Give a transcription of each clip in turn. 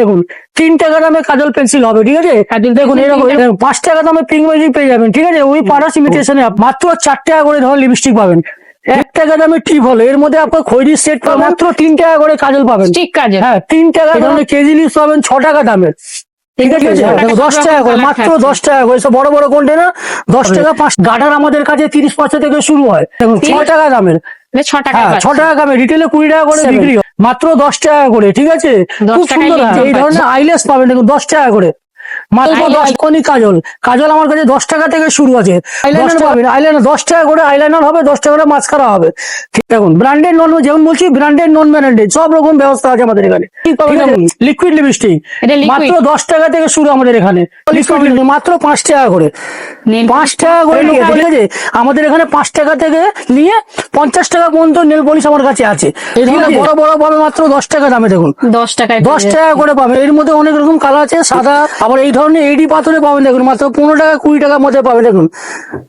দেখুন 3 টাকা দামে কাজল পেন্সিল হবে, ঠিক আছে। দেখুন এরকম 5 টাকা দামে পিঙ্ক ম্যাজিক পেয়ে যাবেন, ঠিক আছে। ওই পারাস ইমিটেশনে মাত্র 4 টাকা করে ধরুন লিপস্টিক পাবেন। 1 টাকা দামে টিপ হলো, এর মধ্যে আপনার খৈরির সেট পাবেন, মাত্র 3 টাকা করে কাজল পাবেন, স্টিক কাজল। হ্যাঁ 3 টাকা ধরনের কেজি লিপস পাবেন 6 টাকা দামের, ঠিক আছে। 10 টাকা করে, মাত্র 10 টাকা করে, সব বড় বড় কন্টেনার 10 টাকা। 5 গার্ডার আমাদের কাছে 30-50 থেকে শুরু হয়, দেখুন 6 টাকা দামের, 6 টাকা, 6 টাকা দামে, রিটেলে 20 টাকা করে বিক্রি হয়, মাত্র 10 টাকা করে, ঠিক আছে। খুব সুন্দর এই ধরনের আইলেস পাবেন, দেখুন 10 টাকা করে, মাত্র 10 কোনি কাজল। কাজল আমার কাছে 10 টাকা থেকে শুরু আছে। আইলাইনার পাবেন, আইলাইনার 10 টাকা করে আইলাইনার হবে, 10 টাকা করে মাস্কারা হবে, ঠিক। দেখুন ব্র্যান্ডেড নন, যেমন বলছি ব্র্যান্ডেড নন ব্র্যান্ডেড সব রকম ব্যবস্থা আছে আমাদের এখানে। লিকুইড লিপস্টিক মাত্র 10 টাকা থেকে শুরু আমাদের এখানে, মাত্র 5 টাকা করে, 5 টাকা করে, ঠিক আছে। আমাদের এখানে 5 টাকা থেকে নিয়ে 50 টাকা পর্যন্ত নেল পলিশ আমার কাছে আছে। এই ধরনের বড় বড় পাবে মাত্র 10 টাকা দামে, দেখুন 10 টাকা করে পাবে। এর মধ্যে অনেক রকম কালার আছে, সাদা, আবার এই ধরনের এডি পাথরে পাবেন, দেখুন মাত্র 15 টাকা 20 টাকার মধ্যে পাবেন, দেখুন,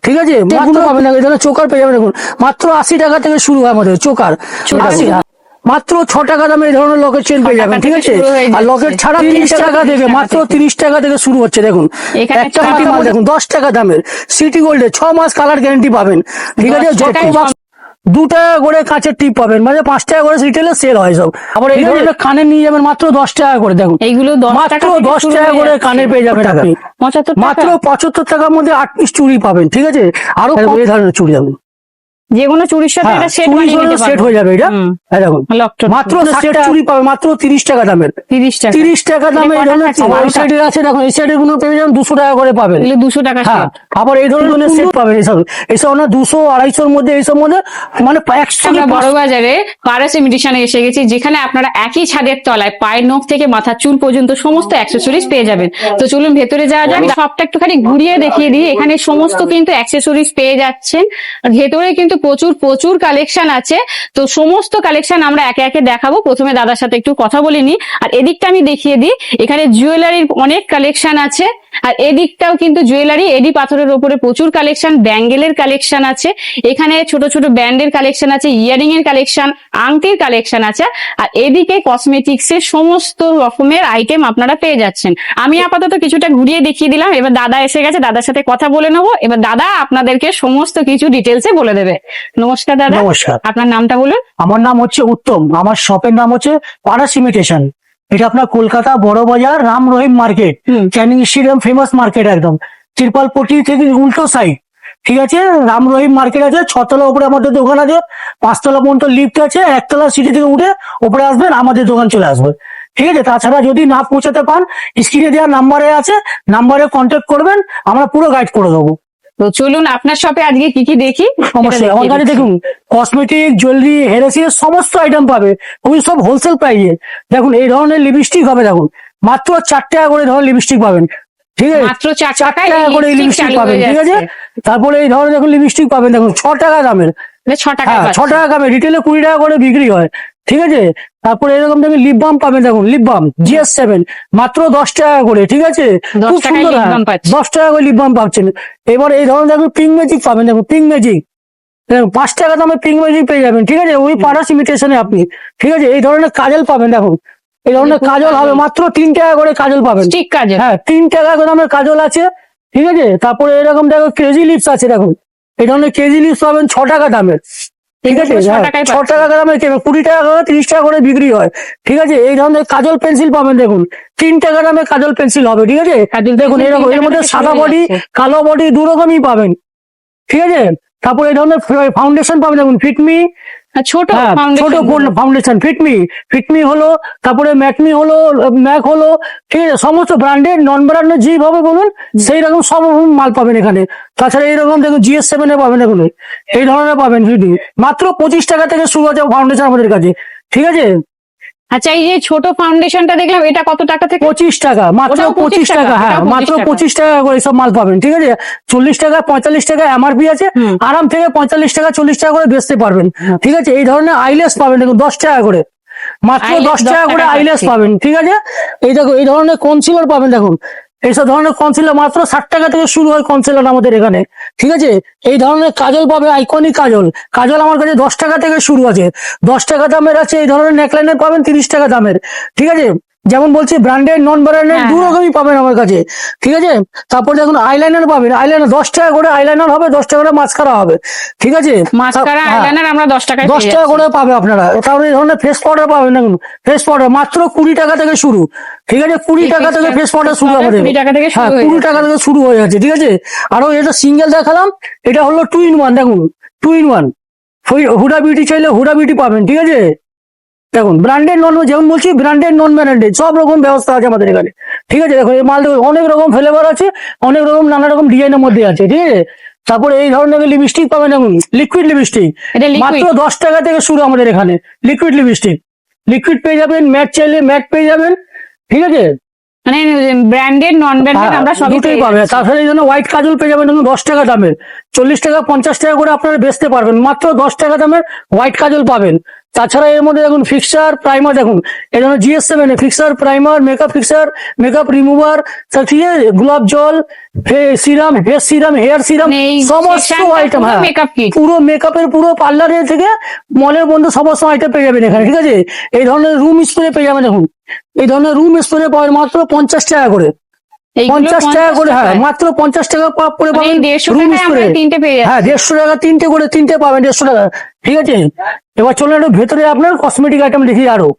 ঠিক আছে। মাত্র পাবেন না, এই ধরনের চোকার পেয়ে যাবেন, দেখুন মাত্র 80 টাকা থেকে শুরু হয় আমাদের চোকার, 80, মাত্র 6 টাকা দামে এই ধরনের লকেট চেন পেয়ে যাবেন, ঠিক আছে। আর লকেট ছাড়া 30 টাকা থেকে, মাত্র 30 টাকা থেকে শুরু হচ্ছে, দেখুন একটা হাতি মাল, দেখুন 10 টাকা দামের সিটি গোল্ডে 6 মাস কালার গ্যারান্টি পাবেন, ঠিক আছে। যত 2 টাকা করে কাঁচের টিপ পাবেন, মানে 5 টাকা করে রিটেলে সেল হয় সব। আবার এই ধরনের কানে নিয়ে যাবেন মাত্র 10 টাকা করে, দেখুন এইগুলো মাত্র 10 টাকা করে কানে পেয়ে যাবেন আপনি, মাত্র 75 টাকার মধ্যে 8 পিস চুড়ি পাবেন, ঠিক আছে। আরো এই ধরনের চুড়ি যাবেন, যেকোনো চুড়ির সাথে এটা সেট সেট হয়ে যাবে, এটা দেখুন মাত্র সেট চুড়ি পাবে মাত্র 30 টাকা দামের, 30 টাকা দামে। এই ধরনের ওই সাইডের আছে, দেখুন এই সাইডের গুলো পেয়ে যাবেন 200 টাকা করে পাবেন, 200 টাকা। হ্যাঁ, আবার এই ধরনের সেট পাবেন, এইসব না 200-250 মধ্যে, এইসব মধ্যে মানে 100। বড় বাজারে পারাস ইমিটেশনে এসে গেছি, যেখানে আপনারা একই ছাদের তলায় পায়ের নখ থেকে মাথার চুল পর্যন্ত সমস্ত অ্যাক্সেসরিজ পেয়ে যাবেন। তো চলুন ভেতরে যাওয়া যাক, সবটা একটুখানি ঘুরিয়ে দেখিয়ে দিই। এখানে সমস্ত কিন্তু অ্যাক্সেসরিজ পেয়ে যাচ্ছেন, ভেতরে কিন্তু প্রচুর কালেকশন আছে। তো সমস্ত কালেকশন আমরা একে একে দেখাবো। প্রথমে দাদার সাথে একটু কথা বলে নি, আর এদিকটা আমি দেখিয়ে দিই। এখানে জুয়েলারির অনেক কালেকশন আছে, আর এদিকটাও কিন্তু জুয়েলারি, এডি পাথরের উপরে প্রচুর কালেকশন, ব্যাঙ্গেলের কালেকশন আছে, এখানে ছোট ছোট ব্যান্ডের কালেকশন আছে, ইয়ারিং এর কালেকশন, আংটির কালেকশন আছে, আর এদিকে কসমেটিক্স এর সমস্ত রকমের আইটেম আপনারা পেয়ে যাচ্ছেন। আমি আপাতত কিছুটা ঘুরিয়ে দেখিয়ে দিলাম, এবার দাদা এসে গেছে, দাদার সাথে কথা বলে নেবো। এবার দাদা আপনাদেরকে সমস্ত কিছু ডিটেলসে বলে দেবে। নমস্কার দাদা। নমস্কার, আপনার নামটা বলুন। আমার নাম হচ্ছে উত্তম, আমার শপের নাম হচ্ছে পারাস ইমিটেশন। এটা আপনার Kolkata Burrabazar Ram Rahim market, Canning stadium famous market, একদম ত্রিপালপট্টি থেকে উল্টো সাইড, ঠিক আছে। রাম রহিম মার্কেট আছে, 6 তলা উপরে আমাদের দোকান আছে, 5 তলা পর্যন্ত লিফট আছে, 1 তলা সিঁড়ি থেকে উঠে উপরে আসবেন, আমাদের দোকান চলে আসবে, ঠিক আছে। তাছাড়া যদি না পৌঁছাতে পান, স্ক্রিনে দেওয়া নাম্বারে আছে, নাম্বারে কন্ট্যাক্ট করবেন, আমরা পুরো গাইড করে দেবো। তো চলুন আপনার শপে আজকে কি কি দেখি। অবশ্যই আমার কাছে দেখুন কসমেটিক, জুয়েলারি, হেয়ার এসেসরিজ সমস্ত আইটেম পাবে, ওই সব হোলসেল প্রাইসে। দেখুন এই ধরনের লিপস্টিক হবে, দেখুন মাত্র 4 টাকা করে ধরনের লিপস্টিক পাবেন, ঠিক আছে। মাত্র 4 টাকা করে লিপস্টিক পাবেন, ঠিক আছে। তারপরে এই ধরনের দেখুন লিপস্টিক পাবেন, দেখুন 6 টাকা দামের, 6 টাকা, 6 টাকা দামে, রিটেলে 20 টাকা করে বিক্রি হয়, ঠিক আছে। তারপরে এরকম দেখুন লিপ বাম পাবেন, দেখুন লিপ বাম GS7 মাত্র 10 টাকা করে, ঠিক আছে। খুব সুন্দর, 10 টাকা করে লিপ বাম পাচ্ছেন। এবার এই ধরনের দেখুন পিঙ্ক ম্যাজিক পাবেন, দেখুন পিঙ্ক ম্যাজিক 5 টাকা দামে পিঙ্ক ম্যাজিক পেয়ে যাবেন, ঠিক আছে। ওই পারাস ইমিটেশনে আপনি, ঠিক আছে। এই ধরনের কাজল পাবেন, দেখুন এই ধরনের কাজল হবে মাত্র 3 টাকা করে কাজল পাবেন, স্টিক কাজল, হ্যাঁ 3 টাকা দামের কাজল আছে, ঠিক আছে। তারপরে এরকম দেখো কেজি লিপস আছে, দেখুন এই ধরনের কেজি লিপস পাবেন 6 টাকা দামের, ঠিক আছে। 6 টাকা দামের 20 টাকা করে 30 টাকা করে বিক্রি হয়, ঠিক আছে। এই ধরনের কাজল পেন্সিল পাবেন, দেখুন 3 টাকা দামে কাজল পেন্সিল হবে, ঠিক আছে। দেখুন এরকম, এর মধ্যে সাদা বডি কালো বডি 2 রকমই পাবেন, ঠিক আছে। তারপরে এই ধরনের ফাউন্ডেশন পাবেন, দেখুন ফিটমি ছোট ফাউন্ডেশন, ফিটমি হলো, তারপরে ম্যাকমি হলো, ম্যাক হলো, ঠিক আছে। সমস্ত ব্র্যান্ডেড নন ব্র্যান্ডেড যেভাবে বলুন সেই রকম সব রকম মাল পাবেন এখানে। তাছাড়া এইরকম দেখুন GS7 এ পাবেন, দেখুন এই ধরনের পাবেন ফিটমি, মাত্র 25 টাকা থেকে শুরু আছে ফাউন্ডেশন আমাদের কাছে, ঠিক আছে। আচ্ছা, এই যে ছোট ফাউন্ডেশনটা দেখলাম, এটা কত টাকা থেকে? 25 টাকা, মাত্র 25 টাকা, হ্যাঁ মাত্র 25 টাকা করে সব মাল পাবেন, ঠিক আছে। 40 টাকা 45 টাকা এমআরপি আছে, আরাম থেকে 45 টাকা 40 টাকা করে বেচতে পারবেন, ঠিক আছে। এই ধরনের আইলেস পাবেন, দেখুন 10 টাকা করে, মাত্র 10 টাকা করে আইলেস পাবেন, ঠিক আছে। এই দেখো এই ধরনের কনসিলার পাবেন, দেখুন এইসব ধরনের কনসিলার মাত্র 60 টাকা থেকে শুরু হয় কনসিলার আমাদের এখানে, ঠিক আছে। এই ধরনের কাজল পাবে, আইকনিক কাজল, কাজল আমার কাছে 10 টাকা থেকে শুরু আছে, 10 টাকা দামের আছে। এই ধরনের নেকলাইনের পাবেন 30 টাকা দামের, ঠিক আছে। যেমন বলছি ব্র্যান্ডেড নন ব্র্যান্ডেড হ্যাঁ, দু রকমই পাবেন আমার কাছে, ঠিক আছে। তারপর দেখুন আইলাইনার পাবেন, আইলাইনার 10 টাকা করে আইলাইনার হবে, 10 টাকা করে মাস্কারা হবে, ঠিক আছে। মাস্কারা হ্যাঁ, আইলাইনার আমরা 10 টাকায় 10 পেয়ে টাকা যাচ্ছি। করে পাবে আপনারা। তারপরে এই ধরনের ফেস পাউডার পাবেন, দেখুন ফেস পাউডার মাত্র 20 টাকা থেকে শুরু, ঠিক আছে। 20 এই টাকা থেকে ফেস পাউডার শুরু আমাদের, 20 টাকা থেকে হ্যাঁ শুরু হয়ে 20 টাকা থেকে শুরু হয়ে যাচ্ছে, ঠিক আছে। আরো এটা সিঙ্গেল দেখালাম, এটা হলো 2 in 1, দেখুন 2 in 1। হুডা বিউটি চাইলে হুডা বিউটি পাবেন, ঠিক আছে। দেখুন ব্র্যান্ডেড নন, যেমন বলছি ব্র্যান্ডেড নন ব্র্যান্ডেড সব রকম ব্যবস্থা আছে আমাদের এখানে, ঠিক আছে। দেখো এই মাল দেখো অনেক রকম ফ্লেভার আছে, অনেক রকম নানা রকম ডিজাইনের মধ্যে আছে, ঠিক আছে। তারপরে এই ধরনের লিপস্টিক পাবেন, দেখুন লিকুইড লিপস্টিক এটা liquid। মাত্র 10 টাকা থেকে শুরু আমাদের এখানে। লিকুইড লিপস্টিক, লিকুইড পেয়ে যাবেন, ম্যাট চাইলে ম্যাট পেয়ে যাবেন, ঠিক আছে। মানে ব্র্যান্ডেড নন ব্র্যান্ডেড আমরা সবই দুটোই পেয়ে পাবে। যাচ্ছি। তাছাড়া এই জন্য হোয়াইট কাজল পেয়ে যাবেন, দেখুন 10 টাকা দামের, 40 টাকা 50 টাকা করে আপনারা বেচতে পারবেন, মাত্র 10 টাকা দামের হোয়াইট কাজল পাবেন। তাছাড়া এর মধ্যে দেখুন ফিক্সার প্রাইমার, দেখুন এই জন্য GS7 fixer primer, makeup fixer, makeup remover, ঠিক আছে, গোলাপ জল, serum, face serum, hair serum, মানে এই সমস্ত সেকশনটা আইটেম, পুরো হ্যাঁ makeup kit। পুরো মেকআপের পুরো পার্লারের থেকে মলের বন্ধু সমস্ত আইটেম পেয়ে যাবেন এখানে, ঠিক আছে। এই ধরনের রুম স্প্রে পেয়ে যাবেন, দেখুন এই ধরনের রুম স্প্রে পাবেন মাত্র 50 টাকা করে, এইগুলো 50 টাকা করে, হ্যাঁ টাকায়। মাত্র 50 টাকা করে মানে পাবেন 150 রুম টাকায় আমরা স্প্রে, তিনটে পেয়ে হ্যাঁ যাচ্ছি। 150 টাকা তিনটে করে, তিনটে পাবেন 150 টাকা, ঠিক আছে। এবার চলুন একটু ভেতরে আপনার কসমেটিক আইটেম দেখি আরো।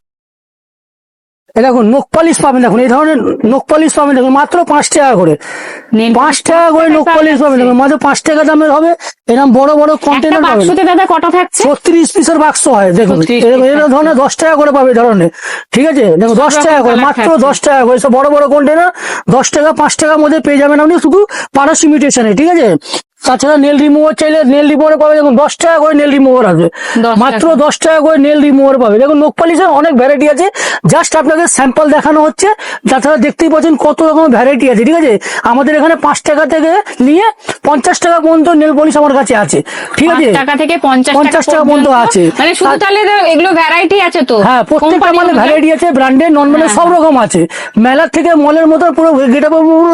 এই দেখুন নোক পালিশ পাবেন, দেখুন এই ধরনের নোক পালিশ পাবেন, দেখুন মাত্র 5 টাকা করে, Nail 5 টাকা করে নোক পালিশ পাবেন, দেখুন মাত্র 5 টাকা দামের হবে। এরকম বড় বড় একটা কন্টেনার পাবেন, বাক্সতে দাদা কটা থাকছে? 36 পিসের বাক্স হয়, দেখুন 36 এই ধরনের 10 টাকা করে পাবে এই ধরনের, ঠিক আছে। দেখুন 10 টাকা করে, কালার মাত্র থাকছে। 10 টাকা করে সব বড় বড় কন্টেনার 10 টাকা 5 টাকার মধ্যে পেয়ে যাবেন আপনি, শুধু পারস ইমিটেশনে, ঠিক আছে। তাছাড়া নেল রিমুভার চাইলে নেল রিমুভার পাবে, দেখুন 10 টাকা করে নেল রিমুভার আসবে, 10 মাত্র টাকা। 10 টাকা করে নেল রিমুভার পাবে। দেখুন নোক পালিশের অনেক ভ্যারাইটি আছে, জাস্ট আপনাকে স্যাম্পল দেখানো হচ্ছে। তাছাড়া দেখতেই পাচ্ছেন কত রকম ভ্যারাইটি আছে, ঠিক আছে। আমাদের এখানে 5 টাকা থেকে নিয়ে 50 টাকা পর্যন্ত নেল পলিশ আমার কাছে আছে, ঠিক আছে। 5 টাকা থেকে 50 50 টাকা পর্যন্ত আছে। মানে শুধু তাহলে এগুলো ভ্যারাইটি আছে তো? হ্যাঁ প্রত্যেকটা Company মানে অনুযায়ী? ভ্যারাইটি আছে, ব্র্যান্ডেড নন ব্র্যান্ডেড সব রকম আছে। মেলার থেকে মলের মতো পুরো গেটআপ পুরো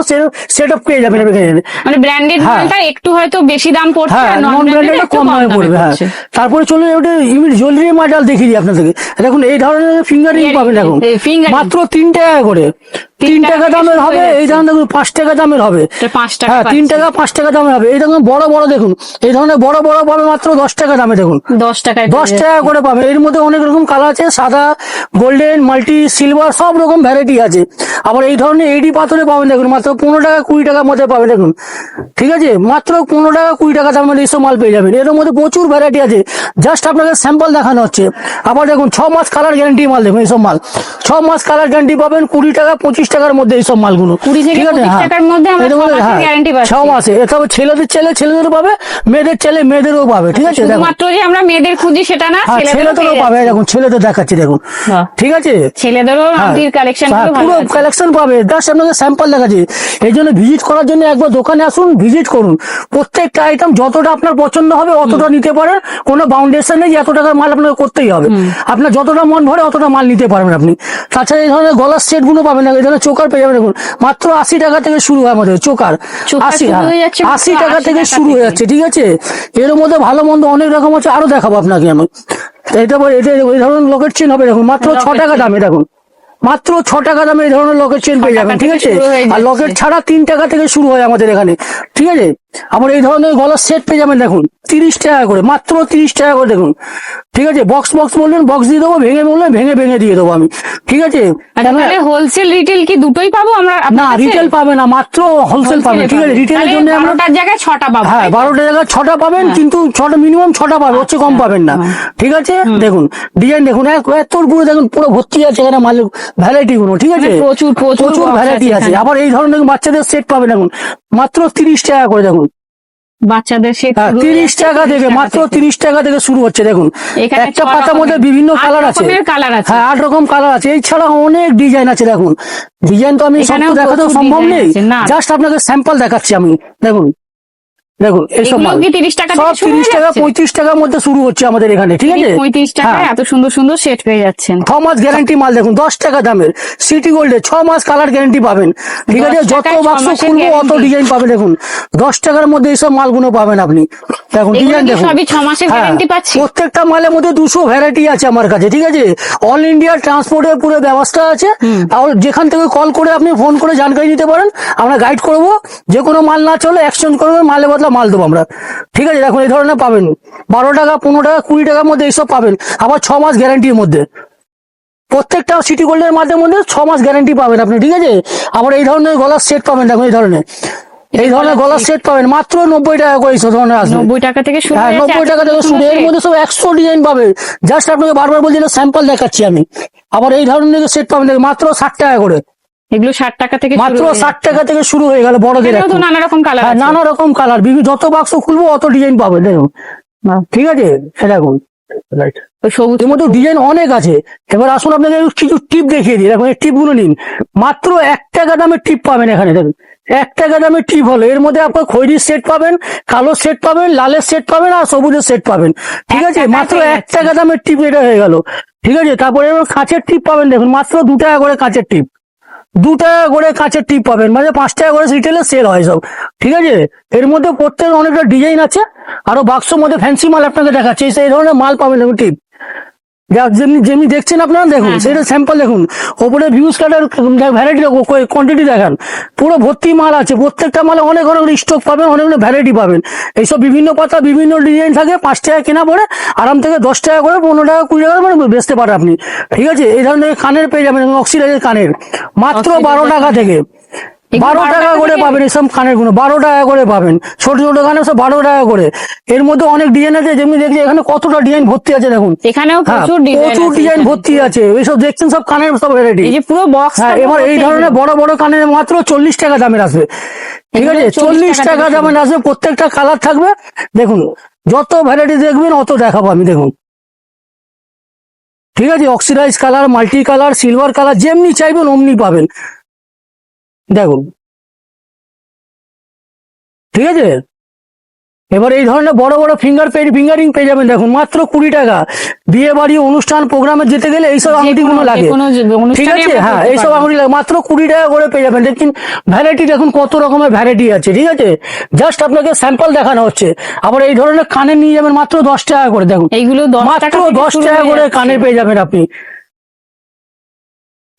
সেট আপ পেয়ে যাবেন এখানে। মানে ব্র্যান্ডেড হ্যাঁ। মালটা একটু হয়তো বেশি দাম পড়ছে, হ্যাঁ আর নন ব্র্যান্ডেড কম দামে পড়বে, হ্যাঁ। পড়ছে। তারপরে চলুন ওটা জুয়েলারি মার্ডাল দেখিয়ে দিই আপনাদেরকে। দেখুন এই ধরনের ফিঙ্গার রিং পাবেন, দেখুন Finger ring। মাত্র 3 টাকা করে, 3 টাকা থেকে দামের শুরু হবে। হয়ে এই ধরনের দেখুন 5 টাকা দামের হবে, এটা 5 টাকা হ্যাঁ 3 পাচ্ছি। টাকা 5 টাকা দামের হবে। এই দেখুন বড় বড়, দেখুন এই ধরনের বড় বড় পাবে মাত্র 10 টাকা দামে, দেখুন 10 টাকায় 10 টাকা করে পাবে। এর মধ্যে অনেক রকম কালার আছে, সাদা, গোল্ডেন, মাল্টি, সিলভার সব রকম ভ্যারাইটি আছে। আবার এই ধরনের এডি পাথরে পাবেন, দেখুন মাত্র 15 টাকা 20 টাকার মধ্যে পাবে, দেখুন ঠিক আছে। মাত্র 15 টাকা 20 টাকা দামের এইসব মাল পেয়ে যাবেন। এর মধ্যে প্রচুর ভ্যারাইটি আছে, জাস্ট আপনাকে স্যাম্পল দেখানো হচ্ছে। আবার দেখুন 6 মাস কালার গ্যারান্টি মাল, দেখুন এইসব মাল 6 মাস কালার গ্যারান্টি পাবেন 20 টাকা 25 টাকার মধ্যে এইসব মালগুলো, 20 থেকে ঠিক আছে। 25 হ্যাঁ টাকার মধ্যে আমরা এর 6 মধ্যে, মাসের হ্যাঁ, guarantee পাচ্ছি। 6 মাসে। তবে ছেলেদের চাইলে ছেলেদেরও পাবে, মেয়েদের চাইলে মেয়েদেরও পাবে, ঠিক আছে। দেখুন শুধুমাত্র যে আমরা মেয়েদের খুঁজি সেটা না, হ্যাঁ ছেলেদেরও ছেলেদেরও পেয়ে পাবে, যাচ্ছি। দেখুন ছেলেদের দেখাচ্ছি, দেখুন বাহ। ঠিক আছে। ছেলেদেরও হ্যাঁ, আন্টির কালেকশন হ্যাঁ, ভালো পুরো আছে। কালেকশন পাবে, জাস্ট আপনাকে স্যাম্পল দেখাচ্ছি। এই জন্য ভিজিট করার জন্য একবার দোকানে আসুন, ভিজিট করুন। প্রত্যেকটা আইটেম যতটা আপনার পছন্দ হবে অতটা নিতে পারেন, কোনো বাউন্ডেশন নেই যে এত টাকার মাল আপনাকে করতেই হবে। আপনার যতটা মন ভরে অতটা মাল নিতে পারবেন আপনি। তাছাড়া এই ধরনের গলার সেট গুলো পাবেন না, এই ধরনের চোকার পেয়ে যাবেন, দেখুন মাত্র 80 টাকা থেকে শুরু হয় আমাদের চোকার, চোকার 80, শুরু হ্যাঁ, হয়ে যাচ্ছে মাত্র 80 টাকা 80 থেকে টাকা শুরু হয়ে থেকে। যাচ্ছে, ঠিক আছে। এর মধ্যে ভালো মন্দ অনেক রকম আছে, আরো দেখাবো আপনাকে আমি। এটা এই ধরনের লকেট চেন হবে, দেখুন মাত্র 6 টাকা দামে, দেখুন মাত্র 6 টাকা দামে এই ধরনের লকেট চেন পেয়ে যাবেন, ঠিক থেকে আছে। শুরু হয়ে আর যাচ্ছে। লকেট ছাড়া 3 টাকা থেকে শুরু হয় আমাদের এখানে, ঠিক আছে। আবার এই ধরনের গলার সেট পেয়ে যাবেন, দেখুন 30 টাকা করে, মাত্র 30 টাকা করে, দেখুন ঠিক আছে। বক্স বলবেন বক্স দিয়ে দেবো, ভেঙে বললেন ভেঙে দিয়ে দেবো আমি, ঠিক আছে। তাহলে হোলসেল রিটেল কি দুটোই পাবো আমরা আপনার না কাছে? রিটেল পাবে না, মাত্র হোলসেল পাবেন, ঠিক আছে। রিটেলের জন্য আমরা 12টার জায়গায় 6টা পাবো। হ্যাঁ 12টা জায়গায় 6টা পাবেন, কিন্তু 6টা মিনিমাম 6টা পাবেন, হচ্ছে কম পাবেন না, ঠিক আছে। দেখুন ডিজাইন দেখুন, এত পুরো দেখুন পুরো ভর্তি আছে এখানে মাল ভ্যারাইটি গুলো, ঠিক আছে। মানে প্রচুর box ভ্যারাইটি আছে আছে। এখানে। আবার এই ধরনের বাচ্চাদের সেট পাবেন, দেখুন মাত্র 30 টাকা করে, দেখুন বাচ্চাদের সেট হ্যাঁ 30 টাকা থেকে, মাত্র 30 টাকা থেকে শুরু হচ্ছে, দেখুন এখানে একটা 6 পাতার মধ্যে রকমের, বিভিন্ন 8 কালার আছে, রকমের কালার আছে। হ্যাঁ 8 রকম কালার আছে। এছাড়া অনেক ডিজাইন আছে, দেখুন ডিজাইন তো আমি সব এখানেও তো দেখাতে প্রচুর সম্ভব design নেই, আছে, না। জাস্ট আপনাকে স্যাম্পল দেখাচ্ছি আমি, দেখুন দেখুন এইসব এগুলো মাল কি 30 টাকা সব থেকে শুরু 30 হয়ে টাকা যাচ্ছে? 35 টাকার মধ্যে শুরু হচ্ছে আমাদের এখানে, ঠিক আছে? 35 টাকায় হ্যাঁ। এত সুন্দর সুন্দর সেট পেয়ে যাচ্ছেন। 6 মাস গ্যারান্টি মাল দেখুন 10 টাকা দামের সিটি গোল্ডে 6 মাস কালার গ্যারান্টি পাবেন, ঠিক 10 আছে? যত টাকায় 6 বাক্স মাসের খুলবো অত guarantee। ডিজাইন পাবেন। দেখুন 10 টাকার মধ্যে এইসব মালগুলো পাবেন আপনি। দেখুন এগুলো ডিজাইন কি দেখুন। সবই 6 মাসের হ্যাঁ, গ্যারান্টি পাচ্ছি? প্রত্যেকটা মালের মধ্যে 200 ভ্যারাইটি আছে আমার কাছে, ঠিক আছে? অল ইন্ডিয়া ট্রান্সপোর্টের পুরো ব্যবস্থা আছে। আর যেখান থেকে কল করে আপনি ফোন করে জানকারি নিতে পারেন, আমরা গাইড করব। যে কোনো মাল না চলে এক্সচেঞ্জ করবেন, মালে বদলা মাল দেবো আমরা, ঠিক আছে? দেখুন এই ধরনের পাবেন 12 টাকা 15 টাকা 20 টাকার মধ্যে এইসব পাবেন, আবার 6 মাস গ্যারান্টির মধ্যে। প্রত্যেকটা সিটি গোল্ডের মধ্যে 6 মাস গ্যারান্টি পাবেন আপনি, ঠিক আছে? আবার এই ধরনের গলার সেট পাবেন, দেখুন এই ধরনের গলার সেট পাবেন মাত্র 90 টাকা করে। এই ধরনের আসবে 90 টাকা থেকে শুরু হ্যাঁ, হয়ে যাচ্ছে 90 টাকা থেকে শুরু। এর মধ্যে সব 100 ডিজাইন পাবে। জাস্ট আপনাকে বারবার বলছি স্যাম্পল দেখাচ্ছি আমি। আবার এই ধরনের সেট পাবেন দেখুন, মাত্র 60 টাকা করে। এগুলো 60 টাকা থেকে শুরু মাত্র হয়ে 60 টাকা থেকে শুরু হয়ে গেল বড়দের। এখানেও তো এখন নানা রকম কালার হ্যাঁ, আছে। নানা রকম কালার, যত বাক্স খুলবো অত ডিজাইন পাবে দেখুন, ঠিক আছে? দেখুন ওই সবুজ এর মধ্যে ডিজাইন অনেক আছে। এবার আসুন আপনাকে কিছু টিপ দেখিয়ে দিই। দেখুন এই টিপ গুলো নিন, মাত্র 1 টাকা দামের টিপ পাবেন এখানে। দেখুন 1 টাকা দামের টিপ হলো, এর মধ্যে আপনার খয়েরির সেট পাবেন, কালো সেট পাবেন, লালের সেট পাবেন, আর সবুজের সেট পাবেন, ঠিক 1 আছে? টাকায় মাত্র পেয়ে 1 টাকা দামের টিপ এটা হয়ে গেল, ঠিক আছে? তারপরে এবার কাঁচের টিপ পাবেন, দেখুন মাত্র 2 টাকা করে কাঁচের টিপ। 2 টাকা করে কাঁচের টিপ পাবেন, মানে 5 টাকা করে রিটেলে সেল হয় সব, ঠিক আছে? এর মধ্যে প্রত্যেক অনেকটা ডিজাইন আছে। আরো বাক্সের মধ্যে ফ্যান্সি মাল আপনাকে দেখাচ্ছে, এই ধরনের মাল পাবেন দেখুন টিপ। যেমনি যেমনি দেখছেন আপনারা দেখুন, সেটা স্যাম্পল দেখুন। ওপরে ভিউজ কাটার ভ্যারাইটি কোয়ান্টিটি দেখান, পুরো ভর্তি মাল আছে। প্রত্যেকটা মালে অনেক অনেক স্টক পাবেন, অনেক অনেক ভ্যারাইটি পাবেন। এইসব বিভিন্ন পাতা বিভিন্ন ডিজাইন থাকে। 5 টাকা কেনা পড়ে আরাম থেকে 10 টাকা করে 15 টাকা 20 টাকা করে বেচতে পারেন আপনি, ঠিক আছে? এই ধরনের কানের পেয়ে যাবেন, অক্সিডাইজের কানের মাত্র 12 টাকা থেকে। 12 টাকা করে পাবেন এইসব কানের গুলো, 12 টাকা করে পাবেন। ছোট ছোট কানের সব 12 টাকা করে। এর মধ্যে অনেক ডিজাইন আছে, যেমনি দেখছি এখানে কতটা ডিজাইন ভর্তি আছে দেখুন। এখানেও হ্যাঁ, প্রচুর প্রচুর ডিজাইন ভর্তি আছে। এইসব দেখছেন সব কানের সব ভ্যারাইটি। এই যে পুরো বক্স। হ্যাঁ, এবার এই ধরনের বড় বড় কানের মাত্র 40 টাকা দামের আসবে, ঠিক আছে? 40 টাকা দামের আসবে। প্রত্যেকটা কালার থাকবে। দেখুন যত ভ্যারাইটি দেখবেন অত দেখাবো আমি, দেখুন, ঠিক আছে? Oxidise colour, multi colour, silver colour, যেমনি চাইবেন অমনি পাবেন, দেখুন, ঠিক আছে? এবার এই ধরনের বড় বড় ফিঙ্গারিং পেয়ে যাবেন, দেখুন মাত্র 20 টাকা। বিয়ে বাড়ি অনুষ্ঠান প্রোগ্রামে যেতে গেলে এইসব আংটি গুলো লাগে, ঠিক আছে? হ্যাঁ, এইসব আংটি লাগে মাত্র 20 টাকা করে পেয়ে যাবেন। দেখুন ভ্যারাইটি দেখুন কত রকমের ভ্যারাইটি আছে, ঠিক আছে? জাস্ট আপনাকে স্যাম্পল দেখানো হচ্ছে। আবার এই ধরনের কানের নিয়ে যাবেন মাত্র 10 টাকা করে। দেখুন এইগুলো 10 মাত্র টাকা থেকে 10 শুরু টাকা হয়ে করে যাচ্ছে। কানের পেয়ে যাবেন আপনি।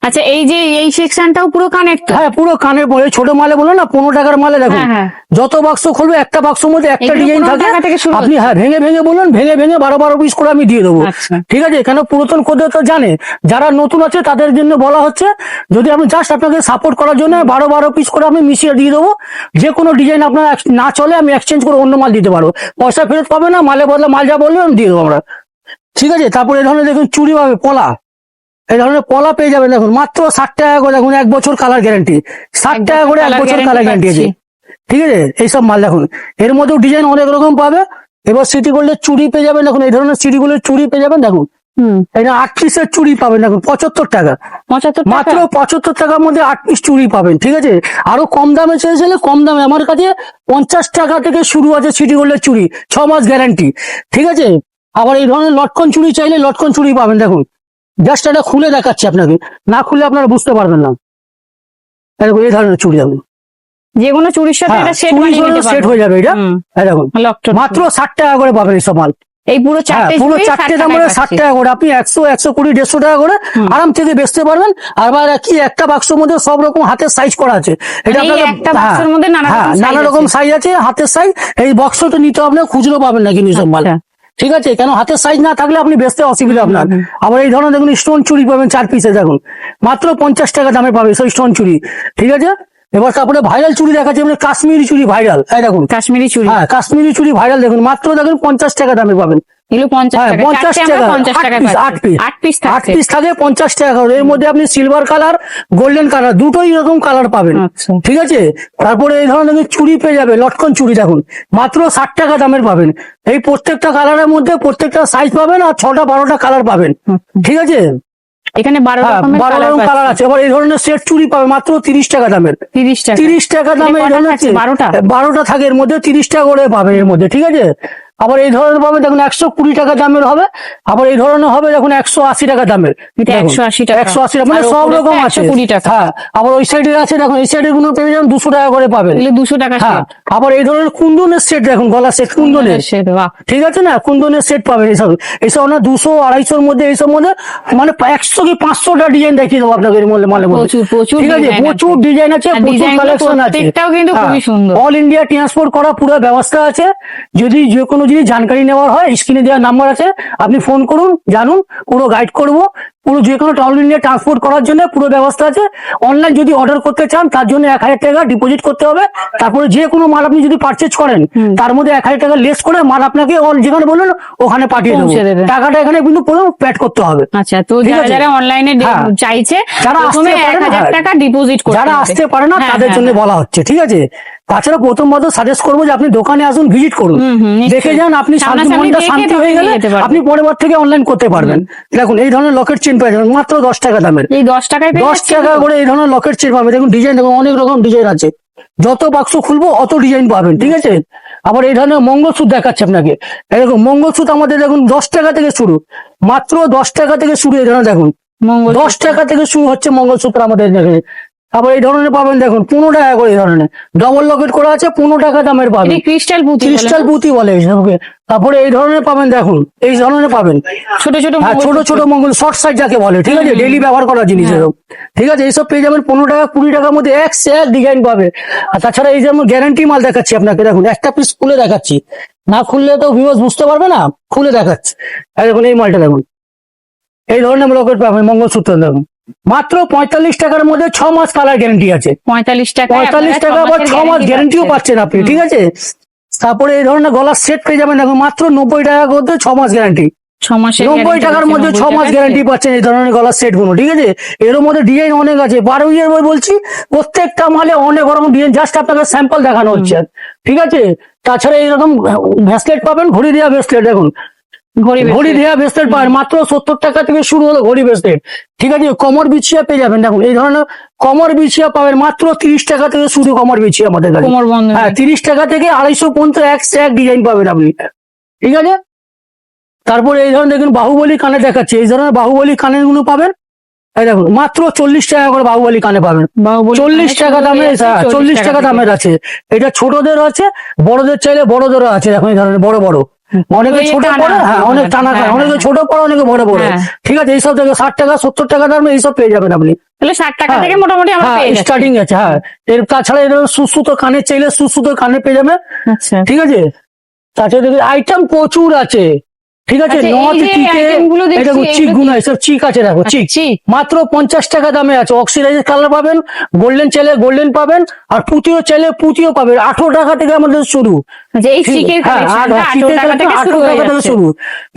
আচ্ছা, এই যে এই সেকশনটাও পুরো কানেক্ট। হ্যাঁ, পুরো কানের পরে ছোট মালে বলে না 15 টাকার মালে দেখুন, হ্যাঁ, হ্যাঁ। যত বাক্স খুলবে একটা বাক্সের মধ্যে একটা এগুলো ডিজাইন 15 থাকে। টাকা থেকে শুরু আপনি হ্যাঁ ভেঙে ভেঙে বলুন, ভেঙে ভেঙে 12 পিস করে আমি দিয়ে দেবো, আচ্ছা। ঠিক আছে? কেন পুরাতন খদ্দের তো জানে, যারা নতুন আছে তাদের জন্য বলা হচ্ছে। যদি আমি জাস্ট আপনাকে সাপোর্ট করার জন্য 12 পিস করে আমি মিশিয়ে দিয়ে দেবো। যে কোনো ডিজাইন আপনার না চলে আমি এক্সচেঞ্জ করে অন্য মাল দিতে পারবো, পয়সা ফেরত পাবে না। মালে বদলে মাল যা বললে আমি দিয়ে দেবো আমরা, ঠিক আছে? তারপরে এই ধরনের দেখুন চুড়ি পাবে, পলা, এই ধরনের পলা পেয়ে যাবেন। দেখুন মাত্র 60 টাকা করে। দেখুন 1 বছর কালার গ্যারান্টি, 60 টাকা করে 1 বছর কালার গ্যারান্টি আছে, ঠিক আছে? এইসব মাল দেখুন, এর মধ্যেও ডিজাইন অনেক রকম পাবে। এবার সিটি গোল্ডের চুড়ি পেয়ে যাবেন, দেখুন এই ধরনের সিটি গোল্ডের চুড়ি পেয়ে যাবেন। দেখুন এটা 8 পিসের চুড়ি পাবেন, দেখুন 75 টাকা। 75 মাত্র 75 টাকার মধ্যে 8 পিস চুড়ি পাবেন, ঠিক আছে? আরো কম দামে চেয়েছিলে কম দামে আমার কাছে 50 টাকা থেকে শুরু আছে সিটি গোল্ডের চুড়ি, 6 মাস গ্যারান্টি, ঠিক আছে? আবার এই ধরনের লটকন চুড়ি চাইলে লটকন চুড়ি পাবেন। দেখুন জাস্ট এটা খুলে দেখাচ্ছি আপনাকে, না খুলে আপনারা বুঝতে পারবেন না। এই ধরনের চুড়ি দেখুন, যে কোনো চুরির সাথে এটা সেট বানিয়ে নিতে পারবেন। সেট হয়ে যাবে এটা। এই দেখুন মাত্র 60 টাকা করে পাবেন এইসব মাল। এই পুরো চারটে পুরো চুড়ি 4টে 60 দাম টাকায় 60 পাচ্ছি। টাকা করে। আপনি 100 120 150 টাকা করে আরাম থেকে বেচতে পারবেন। আবার কি একটা বাক্সের মধ্যে সব রকম হাতের সাইজ করা আছে। এটা মানে এই আপনাকে একটা বাক্সের মধ্যে নানা রকম নানা size রকম আছে। সাইজ আছে, হাতের সাইজ। এই বক্সটা নিতে হবে না, খুচরো পাবেন না কিন্তু সব মাল, আচ্ছা। ঠিক আছে? কেন হাতের সাইজ না থাকলে আপনি বেচতে অসুবিধা আপনার। আবার এই ধরনের দেখুন স্টোন চুড়ি পাবেন 4 পিসে, দেখুন মাত্র 50 টাকা দামে পাবে সেই স্টোন চুড়ি, ঠিক আছে? এবার তারপরে ভাইরাল চুড়ি দেখাচ্ছে, মানে কাশ্মীরি চুড়ি ভাইরাল। এই দেখুন কাশ্মীরি চুড়ি, হ্যাঁ, কাশ্মীরি চুড়ি ভাইরাল দেখুন মাত্র দেখুন 50 টাকা দামে পাবেন। এগুলো 50 হ্যাঁ, টাকা। 50 চারটে আমরা টাকা 50 টাকায় 8 পিস, 8 পিস 8 থাকছে। পিস থাকে 50 টাকা করে। এর মধ্যে আপনি সিলভার কালার, গোল্ডেন কালার দুটোই এরকম কালার পাবেন, আচ্ছা। ঠিক আছে? তারপরে এই ধরনের চুড়ি পেয়ে যাবে, লটকন চুড়ি দেখুন মাত্র 60 টাকা দামের পাবেন। এই প্রত্যেকটা কালারের মধ্যে প্রত্যেকটা সাইজ পাবেন, আর 6টা 12টা কালার পাবেন, ঠিক আছে? এখানে 12 হ্যাঁ রকমের 12 রকম কালার আছে। আবার এই ধরনের সেট চুড়ি পাবে মাত্র 30 টাকা দামের। 30 টাকা 30 টাকা দামে এই ধরনের 12টা থাকে এর মধ্যে, 30 টাকা করে পাবেন এর মধ্যে, ঠিক আছে। আবার এই ধরনের পাবে দেখুন 120 টাকা দামের হবে। আবার এই ধরনের হবে দেখুন 180 টাকা দামের। এটা 180 টাকা, 180 টাকা, মানে আর সব ওপরে রকম আছে। 120 টাকা। হ্যাঁ আবার ওই সাইডে আছে দেখুন, এই সাইডের গুলো পেয়ে যাবেন 200 টাকা করে পাবেন। এগুলো 200 টাকা হ্যাঁ সেট। আবার এই ধরনের কুন্দনের সেট দেখুন, গলা সেট কুন্দনের, সেট, বাহ। ঠিক আছে না, কুন্দনের সেট পাবেন এইসব। এইসব না 200-250 মধ্যে, এইসব মধ্যে মানে 100 কি 500টা ডিজাইন দেখিয়ে দেবো আপনাকে এর মধ্যে, মালের মধ্যে। প্রচুর ঠিক আছে, design প্রচুর আছে। ডিজাইন আছে, আর প্রচুর design গুলো কালেকশন আছে। প্রত্যেকটাও কিন্তু খুবই সুন্দর। অল ইন্ডিয়া ট্রান্সপোর্ট করা পুরো ব্যবস্থা আছে। যদি যে কোনো জিনিস জানকারি নেওয়ার হয়, স্ক্রিনে দেওয়া নাম্বার আছে, আপনি ফোন করুন, জানুন, পুরো গাইড করব। পুরো যে কোনো অল ইন্ডিয়া ট্রান্সপোর্ট করার জন্য পুরো ব্যবস্থা আছে। অনলাইন যদি অর্ডার করতে চান তার জন্য 1000 টাকা ডিপোজিট করতে হবে। তারপরে যে কোনো মাল আপনি যদি পারচেজ করেন তার মধ্যে 1000 টাকা লেস করে মাল আপনাকে যেখানে বললেন ওখানে পাঠিয়ে দেবো। পৌঁছে দেবে। টাকাটা এখানে কিন্তু পুরো প্যাড করতে হবে। আচ্ছা, তো ঠিক যারা আছে? যারা অনলাইনে হ্যাঁ। চাইছে, যারা প্রথমে আসতে পারে না, 1000 টাকা ডিপোজিট করতে যারা হবে। আসতে পারে না হ্যাঁ, তাদের হ্যাঁ, জন্য হ্যাঁ। বলা হচ্ছে, ঠিক আছে। তাছাড়া প্রথমত সাজেস্ট করবো যে আপনি দোকানে আসুন, ভিজিট করুন, নিশ্চয়ই। দেখে যান, আপনি সামনাসামনি মনটা দেখে শান্তি তবে হয়ে গেলে নিয়ে যেতে পারবেন। আপনি পরের বার থেকে অনলাইন করতে পারবেন। দেখুন এই ধরনের লকেট চেন পেয়ে যাবেন মাত্র 10 টাকা দামের। এই 10 টাকায় পেয়ে 10 যাচ্ছেন টাকা তো? করে এই ধরনের লকেট চেন পাবে। দেখুন ডিজাইন, দেখুন অনেক রকম ডিজাইন আছে, যত বাক্স খুলবো অত ডিজাইন পাবেন, ঠিক আছে। আবার এই ধরনের মঙ্গলসূত্র দেখাচ্ছে আপনাকে। এরকম মঙ্গলসূত্র আমাদের দেখুন 10 টাকা থেকে শুরু, মাত্র 10 টাকা থেকে শুরু। এই ধরনের দেখুন মঙ্গল 10 টাকা থেকে শুরু হচ্ছে মঙ্গলসূত্র আমাদের এখানে। আবার এই ধরনের পাবেন দেখুন 15 টাকা করে। এই ধরনের ডবল লকেট করা আছে, 15 টাকা দামের পাবেন। ক্রিস্টাল পুঁতি বলে ক্রিস্টাল না? পুঁতি বলে এসবকে। তারপরে এই ধরনের পাবেন দেখুন, এই ধরনের পাবেন ছোট ছোট হ্যাঁ, ছোট ছোট মঙ্গল শর্ট সাইজ যাকে বলে, ঠিক আছে, ডেইলি ব্যবহার করার জিনিস এরকম, ঠিক আছে। এইসব পেয়ে যাবেন 15 টাকা 20 টাকার মধ্যে, এক সে এক ডিজাইন পাবে। আর তাছাড়া এই যেমন গ্যারান্টি মাল দেখাচ্ছি আপনাকে, দেখুন একটা পিস খুলে দেখাচ্ছি, না খুললে তো ভিউয়ার্স বুঝতে পারবে না, খুলে দেখাচ্ছি। আর দেখুন এই মালটা দেখুন, এই ধরনের লকেট পাবেন মঙ্গলসূত্র দেখুন মাত্র 45 টাকার মধ্যে 6 মাস কালার গ্যারান্টি আছে। 45 টাকা 45 টাকা আবার 6 মাস গ্যারান্টিও পাচ্ছেন আপনি, ঠিক আছে। তারপরে এই ধরনের গলার সেট পেয়ে যাবেন দেখুন মাত্র 90 টাকা করতে 6 মাস গ্যারান্টি। 6 মাসের 90 টাকার মধ্যে 6 মাস গ্যারান্টি পাচ্ছেন এই ধরনের গলার সেট গুলো, ঠিক আছে। এর মধ্যে ডিজাইন অনেক আছে, 12 ইয়ার বলছি, প্রত্যেকটা মালে অনেক রকম ডিজাইন, জাস্ট আপনাকে স্যাম্পল দেখানো হচ্ছে, ঠিক আছে। তাছাড়া এইরকম ভেসলেট পাবেন, ঘড়ি দেওয়া ভেসলেট, দেখুন ঘড়ি দেওয়া ভেসলেট পাবেন মাত্র 70 টাকা থেকে শুরু হলো ঘড়ি ভেসলেট, ঠিক আছে। কমর বিছিয়া পেয়ে যাবেন, দেখুন এই ধরনের কমর বিছিয়া পাবেন মাত্র 30 টাকা থেকে শুরু কমর বিছিয়া আমাদের কাছে। কোমর বন্ধ, হ্যাঁ 30 টাকা থেকে 250 পর্যন্ত এক ডিজাইন পাবেন আপনি, ঠিক আছে। তারপরে এই ধরনের দেখুন বাহুবলী কানে দেখাচ্ছে, এই ধরনের বাহুবলী কানের গুলো পাবেন। এই দেখুন মাত্র 40 টাকা করে বাহুবলী কানে পাবেন। 40 টাকা দামের, 40 টাকা দামের আছে। এটা ছোটদের আছে, বড়দের চাইলে বড়দেরও আছে। দেখুন এই ধরনের বড় বড়, অনেকে ছোট পড়ে, হ্যাঁ অনেক টানা খায়, অনেকে ছোট পড়ে, অনেকে বড় পড়ে, ঠিক আছে। এইসব থেকে 60 টাকা 70 টাকা দামে এইসব পেয়ে যাবেন আপনি। তাহলে 60 টাকা থেকে মোটামুটি আমরা পেয়ে যাচ্ছি। স্টার্টিং আছে, হ্যাঁ। এর তাছাড়া এর সুসুতো কানের চাইলে সুসুতো কানে পেয়ে যাবে, আচ্ছা, ঠিক আছে। তাছাড়া আইটেম প্রচুর আছে, ঠিক আছে। আচ্ছা, এই নর্থ যে চিকে, item গুলো দেখছি, দেখুন চিক এগুলো গুলো, এসব চিক আছে, দেখো চিক চিক। মাত্র 50 টাকা দামে আছে। অক্সিডাইজের কালার পাবেন, গোল্ডেন চাইলে গোল্ডেন পাবেন, আর পুঁতিও চাইলে পুঁতিও পাবেন। 18 টাকা থেকে আমাদের শুরু। যে এই চিকের হ্যাঁ, কালেকশনটা 18 টাকা থেকে শুরু 18 হয়ে টাকা থেকে যাচ্ছে। শুরু।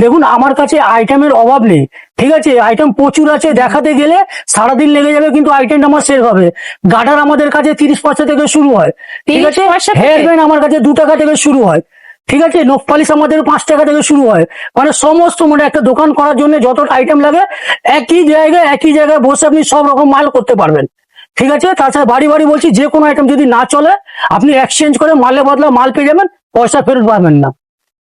দেখুন আমার কাছে আইটেমের অভাব নেই, ঠিক আছে। আইটেম প্রচুর আছে, দেখাতে গেলে সারাদিন লেগে যাবে, কিন্তু আইটেমটা আমার শেষ হবে। গার্ডার আমাদের কাছে 30 পয়সা থেকে শুরু হয়, ঠিক 30 আছে। পয়সা থেকে? হেয়ার ব্যান্ড আমার কাছে 2 টাকা থেকে শুরু হয়, ঠিক আছে। নখ পালিশ আমাদের 5 টাকা থেকে শুরু হয়। মানে সমস্ত, মানে একটা দোকান করার জন্য যত আইটেম লাগে একই জায়গায় বসে আপনি সব রকম মাল করতে পারবেন, ঠিক আছে। তাছাড়া বাড়ি বাড়ি বলছি, যে কোনো আইটেম যদি না চলে আপনি এক্সচেঞ্জ করে মালে বদলা মাল পেয়ে যাবেন, পয়সা ফেরত পাবেন না।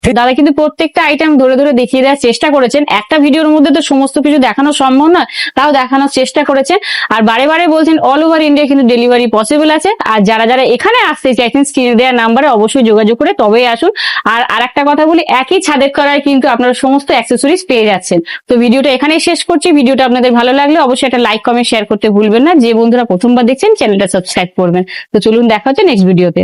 দাদা কিন্তু প্রত্যেকটা আইটেম ধরে ধরে দেখিয়ে দেওয়ার চেষ্টা করেছেন। একটা ভিডিওর মধ্যে তো সমস্ত কিছু দেখানো সম্ভব না, তাও দেখানোর চেষ্টা করেছেন। আর বারে বারে বলছেন অল ওভার ইন্ডিয়া কিন্তু ডেলিভারি পসিবল আছে। আর যারা যারা এখানে আসতে চাইছেন স্ক্রিনে দেওয়া নাম্বারে অবশ্যই যোগাযোগ করে তবেই আসুন। আর আরেকটা কথা বলি, একই ছাদের তলায় কিন্তু আপনারা সমস্ত অ্যাক্সেসরিজ পেয়ে যাচ্ছেন। তো ভিডিওটা এখানেই শেষ করছি। ভিডিওটা আপনাদের ভালো লাগলে অবশ্যই একটা লাইক কমেন্ট শেয়ার করতে ভুলবেন না। যে বন্ধুরা প্রথমবার দেখছেন চ্যানেলটা সাবস্ক্রাইব করবেন। তো চলুন দেখা হচ্ছে নেক্সট ভিডিওতে।